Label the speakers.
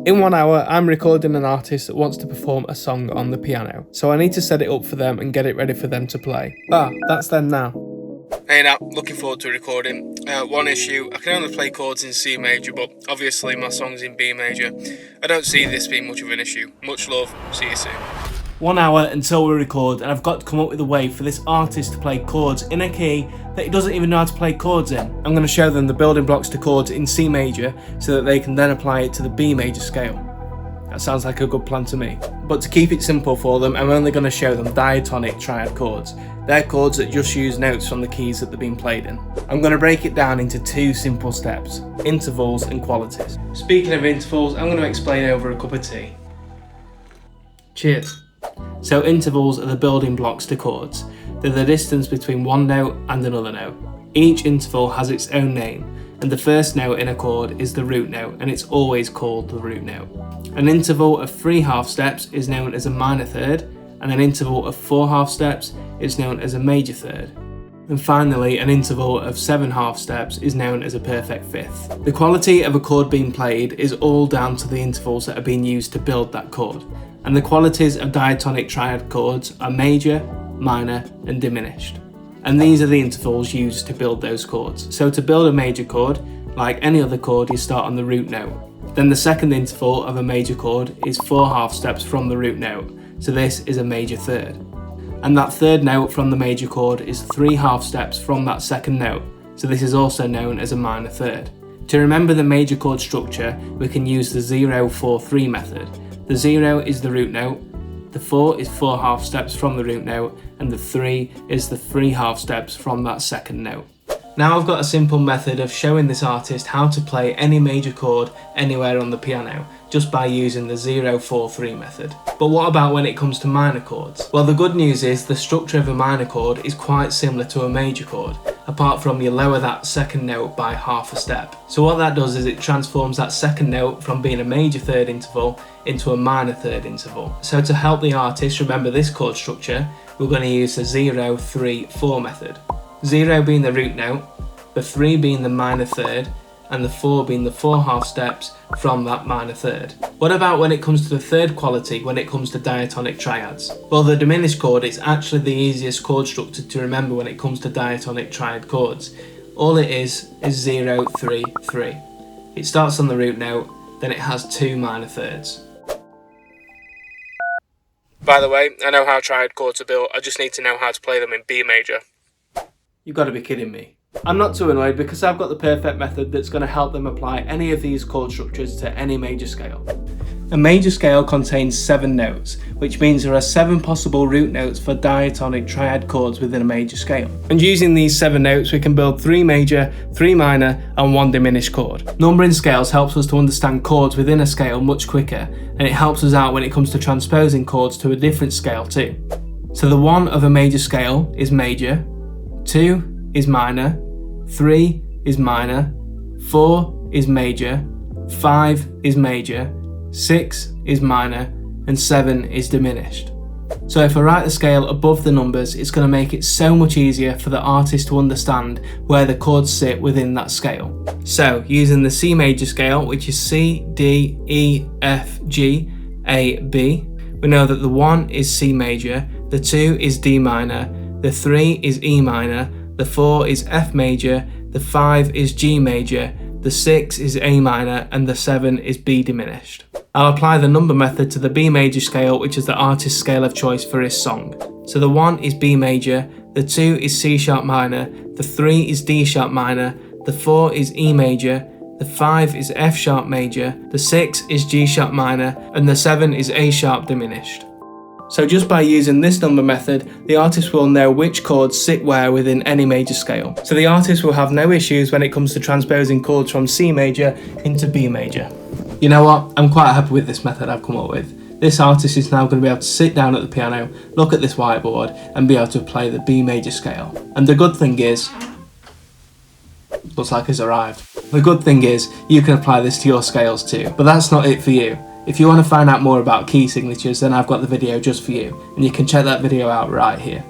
Speaker 1: In 1 hour, I'm recording an artist that wants to perform a song on the piano, so I need to set it up for them and get it ready for them to play. That's them now. Hey now, looking forward to recording. One issue, I can only play chords in C major, but obviously my song's in B major. I don't see this being much of an issue. Much love, see you soon. 1 hour until we record, and I've got to come up with a way for this artist to play chords in a key that he doesn't even know how to play chords in. I'm going to show them the building blocks to chords in C major so that they can then apply it to the B major scale. That sounds like a good plan to me. But to keep it simple for them, I'm only going to show them diatonic triad chords. They're chords that just use notes from the keys that they're being played in. I'm going to break it down into 2 simple steps: intervals and qualities. Speaking of intervals, I'm going to explain over a cup of tea. Cheers. So intervals are the building blocks to chords. They're the distance between one note and another note. Each interval has its own name, and the first note in a chord is the root note, and it's always called the root note. An interval of 3 half steps is known as a minor third, and an interval of 4 half steps is known as a major third. And finally, an interval of 7 half steps is known as a perfect fifth. The quality of a chord being played is all down to the intervals that are being used to build that chord. And the qualities of diatonic triad chords are major, minor, and diminished. And these are the intervals used to build those chords. So to build a major chord, like any other chord, you start on the root note. Then the second interval of a major chord is 4 half steps from the root note. So this is a major third. And that third note from the major chord is 3 half steps from that second note. So this is also known as a minor third. To remember the major chord structure, we can use the 0-4-3 method. The 0 is the root note, the 4 is 4 half steps from the root note, and the 3 is the 3 half steps from that second note. Now I've got a simple method of showing this artist how to play any major chord anywhere on the piano, just by using the 0-4-3 method. But what about when it comes to minor chords? Well, the good news is the structure of a minor chord is quite similar to a major chord, apart from you lower that second note by half a step. So what that does is it transforms that second note from being a major third interval into a minor third interval. So to help the artist remember this chord structure, we're going to use the 0-3-4 method. 0 being the root note, the 3 being the minor third, and the 4 being the 4 half steps from that minor third. What about when it comes to the third quality, when it comes to diatonic triads? Well, the diminished chord is actually the easiest chord structure to remember when it comes to diatonic triad chords. All it is 0-3-3. It starts on the root note, then it has 2 minor thirds. By the way, I know how triad chords are built, I just need to know how to play them in B major. You've got to be kidding me. I'm not too annoyed because I've got the perfect method that's going to help them apply any of these chord structures to any major scale. A major scale contains 7 notes, which means there are 7 possible root notes for diatonic triad chords within a major scale. And using these 7 notes, we can build 3 major, 3 minor, and 1 diminished chord. Numbering scales helps us to understand chords within a scale much quicker, and it helps us out when it comes to transposing chords to a different scale too. So the 1 of a major scale is major, 2 is minor, 3 is minor, 4 is major, 5 is major, 6 is minor, and 7 is diminished. So if I write the scale above the numbers, it's going to make it so much easier for the artist to understand where the chords sit within that scale. So using the C major scale, which is C, D, E, F, G, A, B, we know that the 1 is C major, the 2 is D minor, the 3 is E minor, the 4 is F major, the 5 is G major, the 6 is A minor, and the 7 is B diminished. I'll apply the number method to the B major scale, which is the artist's scale of choice for his song. So the 1 is B major, the 2 is C sharp minor, the 3 is D sharp minor, the 4 is E major, the 5 is F sharp major, the 6 is G sharp minor, and the 7 is A sharp diminished. So just by using this number method, the artist will know which chords sit where within any major scale. So the artist will have no issues when it comes to transposing chords from C major into B major. You know what? I'm quite happy with this method I've come up with. This artist is now going to be able to sit down at the piano, look at this whiteboard, and be able to play the B major scale. And the good thing is, looks like it's arrived. The good thing is, you can apply this to your scales too. But that's not it for you. If you want to find out more about key signatures, then I've got the video just for you, and you can check that video out right here.